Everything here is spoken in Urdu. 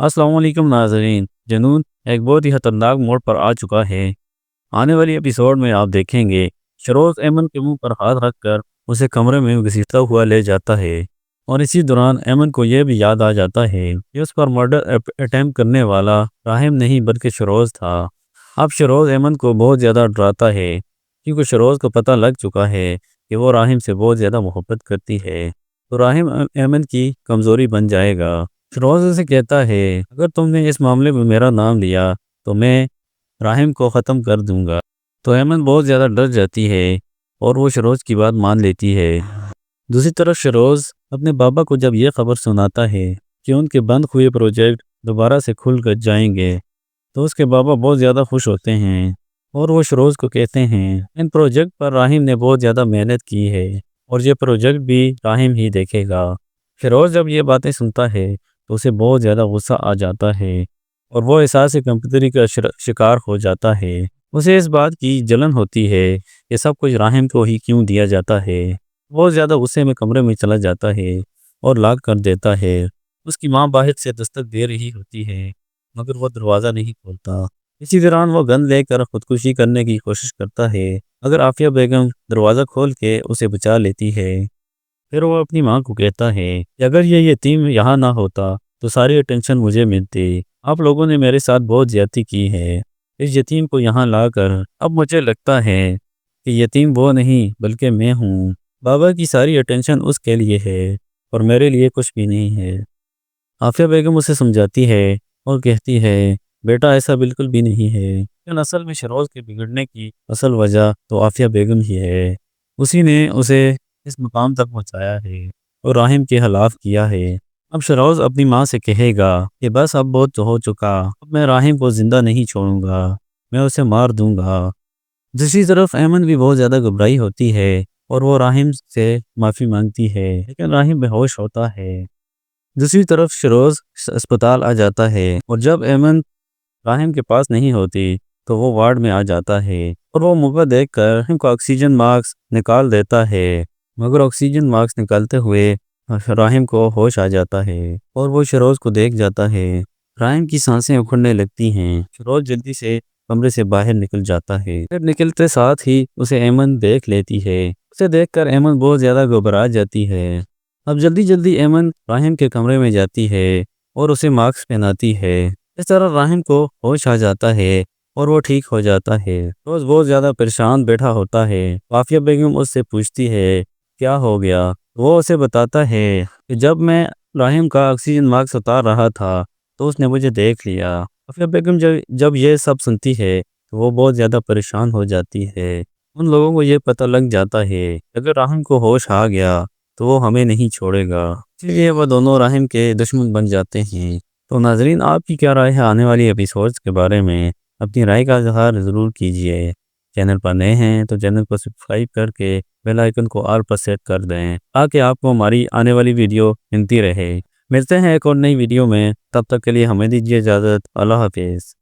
السلام علیکم ناظرین، جنون ایک بہت ہی خطرناک موڑ پر آ چکا ہے۔ آنے والی ایپیسوڈ میں آپ دیکھیں گے شروز ایمن کے منہ پر ہاتھ رکھ کر اسے کمرے میں گھسیٹتا ہوا لے جاتا ہے، اور اسی دوران ایمن کو یہ بھی یاد آ جاتا ہے کہ اس پر مرڈر اٹیمپٹ کرنے والا راہم نہیں بلکہ شروز تھا۔ اب شروز ایمن کو بہت زیادہ ڈراتا ہے، کیونکہ شروز کو پتہ لگ چکا ہے کہ وہ راہم سے بہت زیادہ محبت کرتی ہے، تو راہم ایمن کی کمزوری بن جائے گا۔ شروز اسے کہتا ہے اگر تم نے اس معاملے میں میرا نام لیا تو میں راہم کو ختم کر دوں گا۔ تو ایمن بہت زیادہ ڈر جاتی ہے اور وہ شروز کی بات مان لیتی ہے۔ دوسری طرف شروز اپنے بابا کو جب یہ خبر سناتا ہے کہ ان کے بند ہوئے پروجیکٹ دوبارہ سے کھل کر جائیں گے تو اس کے بابا بہت زیادہ خوش ہوتے ہیں، اور وہ شروز کو کہتے ہیں ان پروجیکٹ پر راہم نے بہت زیادہ محنت کی ہے اور یہ پروجیکٹ بھی راہم ہی دیکھے گا۔ شروز جب یہ باتیں سنتا ہے تو اسے بہت زیادہ غصہ آ جاتا ہے اور وہ احساس کمپیوٹری کا شکار ہو جاتا ہے۔ اسے اس بات کی جلن ہوتی ہے کہ سب کچھ راہم کو ہی کیوں دیا جاتا ہے۔ بہت زیادہ غصے میں کمرے میں چلا جاتا ہے اور لاک کر دیتا ہے۔ اس کی ماں باہر سے دستک دے رہی ہوتی ہے مگر وہ دروازہ نہیں کھولتا۔ اسی دوران وہ گن لے کر خودکشی کرنے کی کوشش کرتا ہے مگر عافیہ بیگم دروازہ کھول کے اسے بچا لیتی ہے۔ پھر وہ اپنی ماں کو کہتا ہے کہ اگر یہ یتیم یہاں نہ ہوتا تو ساری اٹینشن مجھے ملتی۔ آپ لوگوں نے میرے ساتھ بہت زیادتی کی ہے اس یتیم کو یہاں لا کر۔ اب مجھے لگتا ہے کہ یتیم وہ نہیں بلکہ میں ہوں۔ بابا کی ساری اٹینشن اس کے لیے ہے اور میرے لیے کچھ بھی نہیں ہے۔ عافیہ بیگم اسے سمجھاتی ہے اور کہتی ہے بیٹا ایسا بالکل بھی نہیں ہے، لیکن اصل میں شروز کے بگڑنے کی اصل وجہ تو عافیہ بیگم ہی ہے۔ اسی نے اسے اس مقام تک پہنچایا ہے اور راہم کے خلاف کیا ہے۔ اب شروز اپنی ماں سے کہے گا کہ بس اب بہت ہو چکا، اب میں راہم کو زندہ نہیں چھوڑوں گا، میں اسے مار دوں گا۔ دوسری طرف ایمن بھی بہت زیادہ گھبرائی ہوتی ہے اور وہ راہم سے معافی مانگتی ہے لیکن راہم بے ہوش ہوتا ہے۔ دوسری طرف شروز اسپتال آ جاتا ہے اور جب ایمن راہم کے پاس نہیں ہوتی تو وہ وارڈ میں آ جاتا ہے اور وہ موقع دیکھ کر راہم کا آکسیجن ماسک نکال دیتا ہے، مگر آکسیجن ماسک نکالتے ہوئے راہم کو ہوش آ جاتا ہے اور وہ شروز کو دیکھ جاتا ہے۔ راہم کی سانسیں اکھڑنے لگتی ہیں۔ شروز جلدی سے کمرے سے باہر نکل جاتا ہے، پھر نکلتے ساتھ ہی اسے ایمن دیکھ لیتی ہے۔ اسے دیکھ کر ایمن بہت زیادہ گھبرا جاتی ہے۔ اب جلدی جلدی ایمن راہم کے کمرے میں جاتی ہے اور اسے ماسک پہناتی ہے۔ اس طرح راہم کو ہوش آ جاتا ہے اور وہ ٹھیک ہو جاتا ہے۔ روز بہت زیادہ پریشان بیٹھا ہوتا ہے۔ عافیہ بیگم اس سے پوچھتی ہے کیا ہو گیا؟ وہ اسے بتاتا ہے کہ جب میں راہم کا آکسیجن ماسک اتار رہا تھا تو اس نے مجھے دیکھ لیا۔ عافیہ بیگم جب یہ سب سنتی ہے تو وہ بہت زیادہ پریشان ہو جاتی ہے۔ ان لوگوں کو یہ پتہ لگ جاتا ہے اگر راہم کو ہوش آ گیا تو وہ ہمیں نہیں چھوڑے گا، اس لیے وہ دونوں راہم کے دشمن بن جاتے ہیں۔ تو ناظرین، آپ کی کیا رائے ہے آنے والی ایپیسوڈز کے بارے میں؟ اپنی رائے کا اظہار ضرور کیجیے۔ چینل پر نئے ہیں تو چینل کو سبسکرائب کر کے بیل آئیکن کو آل پر سیٹ کر دیں تاکہ آپ کو ہماری آنے والی ویڈیو ملتی رہے۔ ملتے ہیں ایک اور نئی ویڈیو میں، تب تک کے لیے ہمیں دیجیے اجازت۔ اللہ حافظ۔